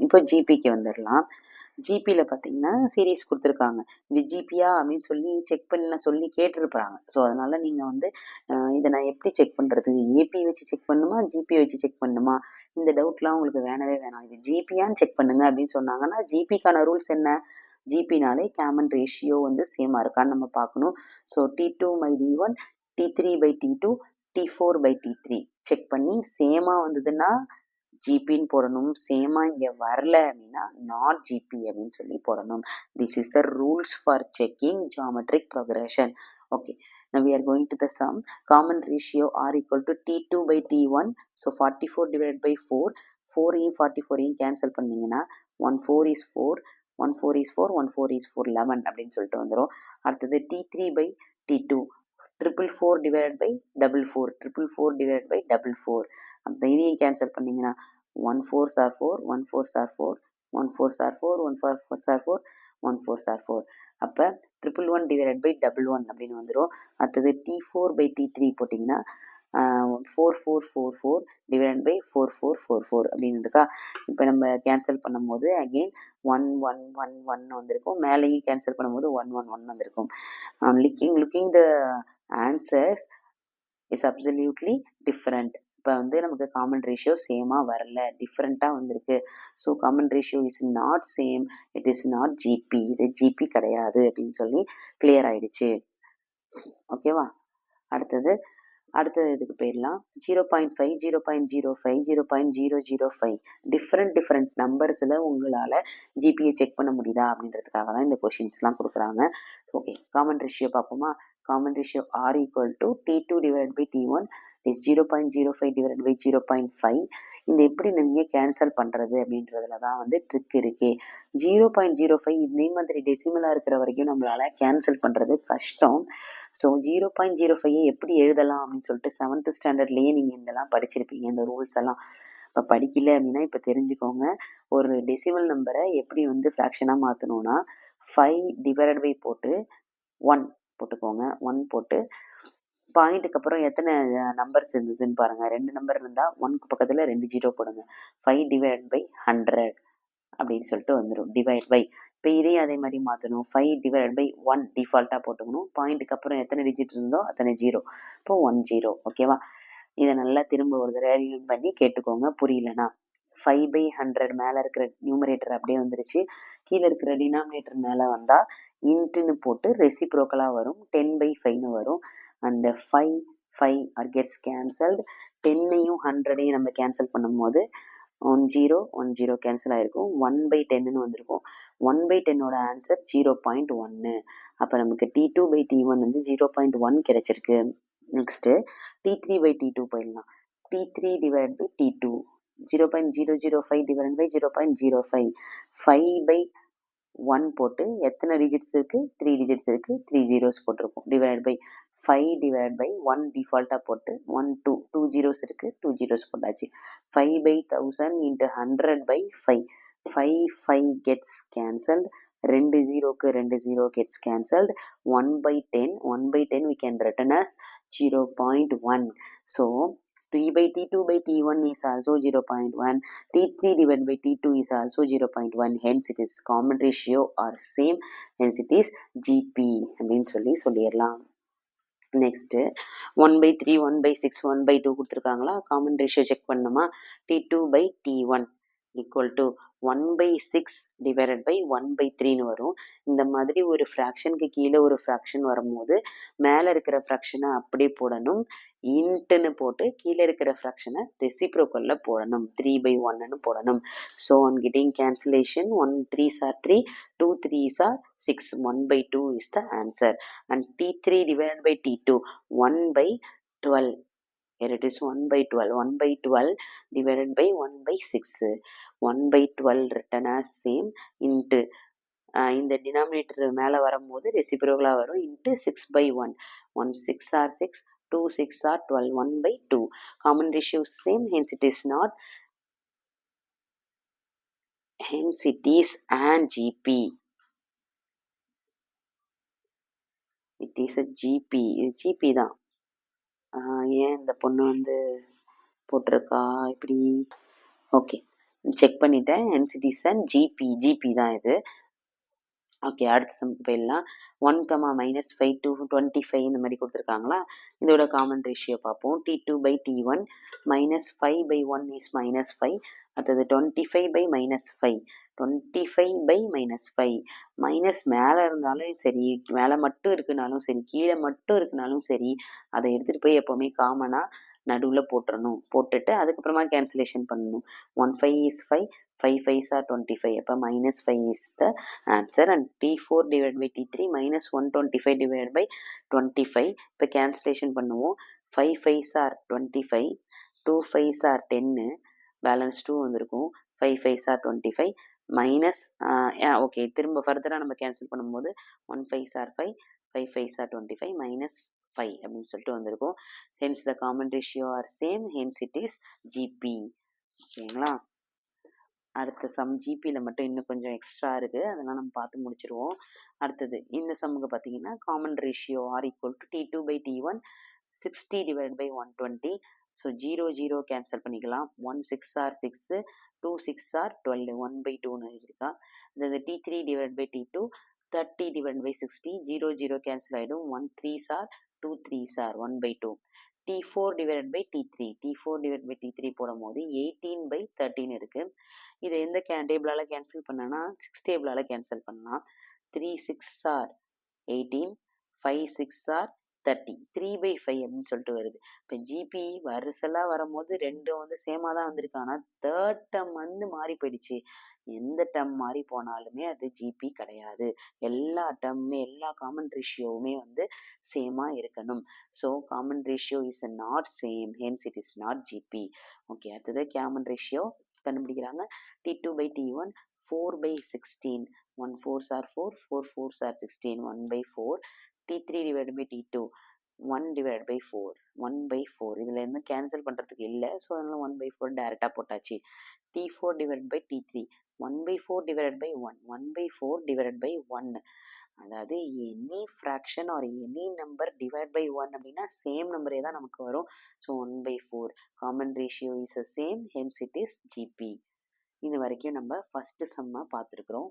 இப்போ ஜிபிக்கு வந்துடலாம். ஜிபியில் பார்த்தீங்கன்னா சீரீஸ் கொடுத்துருக்காங்க. இது ஜிபியா அப்படின்னு சொல்லி செக் பண்ண சொல்லி கேட்டிருப்பாங்க. ஸோ அதனால் நீங்கள் வந்து இதை நான் எப்படி செக் பண்ணுறது, ஏபி வச்சு செக் பண்ணுமா, ஜிபி வச்சு செக் பண்ணுமா, இந்த டவுட்லாம் உங்களுக்கு வேணவே வேணாம். இது ஜிபியான்னு செக் பண்ணுங்க அப்படின்னு சொன்னாங்கன்னா, ஜிபிக்கான ரூல்ஸ் என்ன, ஜிபினாலே காமன் ரேஷியோ வந்து சேமாக இருக்கான்னு நம்ம பார்க்கணும். So T2/D1, T3/T2, T4/T3 check பண்ணி சேமாக வந்ததுன்னா ஜிபின்னு போடணும். சேமா இங்கே வரல அப்படின்னா நாட் ஜிபி அப்படின்னு சொல்லி போடணும். This is the rules for checking geometric progression. Okay, now we are going to the sum. Common ratio R equal to T2/T1. So 44 divided by 4. 4 44 cancel பண்ணீங்கன்னா 1 4 is 4, 1 4 is 4, 1 4 is 4, 11 அப்படின்னு சொல்லிட்டு வந்துடும். அடுத்தது T3/T2. 444 divided by 44, 444 divided by 44. அப்போ இதையும் cancel பண்ணீங்கன்னா 1 4s are 4, 1 4s are 4, 1 4s are 4, 1 4s are 4, 1 4s are 4. அப்போ 111 divided by 11 அப்படின்னு வந்துடும். அடுத்தது T4/T3 போட்டிங்கன்னா 4444 divided by 4444 அப்படின்னு இருக்கா. இப்போ நம்ம கேன்சல் பண்ணும் போது அகெயின் 1 1 1 1 வந்திருக்கும். மேலேயும் கேன்சல் பண்ணும்போது 1 1 1 வந்திருக்கும். Looking the answers is absolutely different. இப்போ வந்து நமக்கு காமன் ரேஷியோ சேமாக வரல, டிஃப்ரெண்ட்டாக வந்திருக்கு. So common ratio is not same, it is not GB, இது ஜிபி கிடையாது அப்படின்னு சொல்லி கிளியர் ஆயிடுச்சு. ஓகேவா. அடுத்தது இதுக்கு போயிடலாம். 0.5, 0.05, 0.005 டிஃப்ரெண்ட் நம்பர்ஸில் உங்களால் ஜிபியை செக் பண்ண முடியுதா அப்படின்றதுக்காக தான் இந்த கொஷின்ஸ்லாம் கொடுக்குறாங்க. ஓகே, காமன் ரேஷியோ பார்ப்போமா. Common ratio are equal to T2 divided by T1 is 0.05 divided by 0.5. இந்த எப்படி நீங்கள் கேன்சல் பண்ணுறது அப்படின்றதுல தான் வந்து ட்ரிக் இருக்கே. 0.05 இதே மாதிரி டெசிமலாக இருக்கிற வரைக்கும் நம்மளால் கேன்சல் பண்ணுறது கஷ்டம். ஸோ 0.05 எப்படி எழுதலாம் அப்படின்னு சொல்லிட்டு 7th ஸ்டாண்டர்ட்லேயே நீங்கள் இதெல்லாம் படிச்சிருப்பீங்க, இந்த ரூல்ஸ் எல்லாம். இப்போ படிக்கல அப்படின்னா இப்போ தெரிஞ்சுக்கோங்க. ஒரு டெசிமல் நம்பரை எப்படி வந்து ஃப்ராக்ஷனாக மாற்றணும்னா 5 டிவைடட் பை போட்டு 1 போட்டுக்கோங்க. 1 போட்டு பாயிண்ட்டுக்கு அப்புறம் எத்தனை நம்பர்ஸ் இருந்ததுன்னு பாருங்கள். 2 நம்பர் இருந்தால் 1க்கு பக்கத்தில் 2 0 போடுங்க. 5 டிவைடட் பை 100 அப்படின்னு சொல்லிட்டு வந்துடும். டிவைட் பை இப்போ இதையும் அதே மாதிரி மாற்றணும். 5 டிவைட் பை 1 டிஃபால்ட்டாக போட்டுக்கணும். பாயிண்ட்டுக்கு அப்புறம் எத்தனை டிஜிட் இருந்தோ அத்தனை 0. இப்போ 1 0. ஓகேவா. இதை நல்லா திரும்ப ஒரு தடவை ரீட் பண்ணி கேட்டுக்கோங்க புரியலனா. 5/100 மேலே இருக்கிற நியூமரேட்டர் அப்படியே வந்துருச்சு. கீழே இருக்கிற டினாமினேட்டர் மேலே வந்தால் இன்ட்டுன்னு போட்டு ரெசிப்ரோக்கலாக வரும். 10/5ன்னு வரும். And 5 are gets cancelled. 10ஐயும் 100ஐயும் நம்ம கேன்சல் பண்ணும்போது 1 0 1 0 கேன்சல் ஆகிருக்கும். 1/10ன்னு வந்திருக்கும். 1/10ஓட ஆன்சர் 0.1. அப்போ நமக்கு T2/T1 வந்து 0.1 கிடைச்சிருக்கு. நெக்ஸ்ட்டு T3/T2 போயிடலாம். T3 divided by T2 0.005 divided by 0.05. 5/1 போட்டு எத்தனை டிஜிட்ஸ் இருக்குது, 3 டிஜிட்ஸ் இருக்குது, 3 zeros போட்டிருக்கோம். டிவைட் பை 5 டிவைட் பை 1 டிஃபால்ட்டாக போட்டு 1 2 zeros இருக்குது, 2 zeros போட்டாச்சு. 5/1000 into 100/5. 5 gets cancelled. 2 0க்கு 2 0 gets cancelled. 1/10 we can written as 0.1. So T/T2/T1 is also 0.1. T3 divided by T2 is also 0.1. Hence it is common ratio or same. Hence it is GP அப்படின்னு சொல்லிடலாம். Next 1/3, 1/6, 1/2 கொடுத்துருக்காங்களா. Common ratio check பண்ணணுமா. T2/T1 equal to 1/6 divided by 1/3ன்னு வரும். இந்த மாதிரி ஒரு ஃப்ராக்ஷனுக்கு கீழே ஒரு ஃப்ராக்ஷன் வரும்போது மேலே இருக்கிற ஃப்ராக்ஷனை அப்படியே போடணும். இன்ட்டுன்னு போட்டு கீழே இருக்கிற ஃப்ராக்ஷனை ரெசிப்ரோக்கலில் போடணும். 3/1ன்னு போடணும். So on getting cancellation 1 3s are 3, 2 3s are 6. 1/2 is the answer. And T3 divided by T2 1/12. Here it is 1/12. 1/12 divided by 1/6. 1/12 written as same into இந்த டினாமினேட்டர் மேலே வரும்போது ரெசிப்ரோக்கலாக வரும். Into 6/1. 1 6 are 6, 2 6 are 12. 1/2. Common ratio same, hence it is not. Hence it is an GP. It is a GP. இது GP தான். ஏன் இந்த பொண்ணு வந்து போட்டிருக்கா இப்படி. ஓகே, செக் பண்ணிட்டேன். Hence it is an GB தான் இது. ஓகே. அடுத்த சம்க்கு போயிடலாம். 1, -5 to 25 இந்த மாரி குடுத்துருக்காங்களா? இதோட காமன் ரேஷியோ பார்ப்போம். T2/T1 -5/1 is -5. அடுத்தது 25/-5. 25/-5. மைனஸ் மேல இருந்தாலும் சரி, மேல மட்டும் இருக்குனாலும் சரி, கீழ மட்டும் இருக்குனாலும் சரி, அத எடுத்துட்டு போய் எப்பவுமே காமனா நடுவுல போட்டுறணும். போட்டுட்டு அதுக்கப்புறமா கேன்சலேஷன் பண்ணணும். 1 5 is 5, 5 5s are 25. அப்ப -5 is the answer and T4/T3 -125 divided by 25. இப்போ cancellation பண்ணுவோம். 5 5s are 25, 2 5s are 10, balance 2 வந்திருக்கும். 5 5s are 25 மைனஸ் ஓகே திரும்ப ஃபர்தராக நம்ம கேன்சல் பண்ணும்போது 1 5s are 5, 5 5s are 25 minus 5 அப்படின்னு சொல்லிட்டு வந்திருக்கும். hence the common ratio are same, hence it is GP. ஓகேங்களா? அடுத்த சம் ஜிபியில் மட்டும் இன்னும் கொஞ்சம் எக்ஸ்ட்ரா இருக்குது, அதெல்லாம் நம்ம பார்த்து முடிச்சிருவோம். அடுத்தது இந்த சம்முக்கு பார்த்தீங்கன்னா common ratio are equal to T2/T1 60 divided by 120. So 0 0 cancel பண்ணிக்கலாம். 1 6 are 6, 2 6 are 12, 1/2ன்னு இருக்கா. அதாவது T3 divided by T2 30 divided by 60, 0 0 cancel ஆகிடும். 1 3s are 2 3s are 1/2. T4 divided by T3, T4 divided by T3 போடும்போது 18/13 இருக்கு. இதை எந்த டேபிளால cancel பண்ணனா 6 டேபிளால cancel பண்ணலாம். 3 6 are 18, 5 6 are 30, 3/5 அப்படின்னு சொல்லிட்டு வருது. இப்போ ஜிபி வரிசலாக வரும்போது ரெண்டும் வந்து சேமாக தான் வந்திருக்கு. ஆனால் தேர்ட் டேர்ம் வந்து மாறி போயிடுச்சு. எந்த டேர்ம் மாறி போனாலுமே அது ஜிபி கிடையாது. எல்லா டேர்முமே எல்லா காமன் ரேஷியோவுமே வந்து சேமாக இருக்கணும். So common ratio is not same, hence it is not GB. Okay. அடுத்தது காமன் ரேஷியோ கண்டுபிடிக்கிறாங்க. T2/T1 4/16, 1 4s are 4, 4 4s are 16, 1/4. T3 divided by T2 1 divided by 4, 1/4. இதில் என்ன கேன்சல் பண்ணுறதுக்கு இல்லை, ஸோ அதனால் 1/4 டேரெக்டாக போட்டாச்சு. T4 divided by T3 1/4 divided by 1, 1/4 divided by 1. அதாவது any fraction or any number divide by 1 அப்படின்னா சேம் நம்பரே தான் நமக்கு வரும். So 1/4 common ratio is same, hence it is GP. இது வரைக்கும் நம்ம ஃபர்ஸ்ட் சம்மா பார்த்துருக்குறோம்.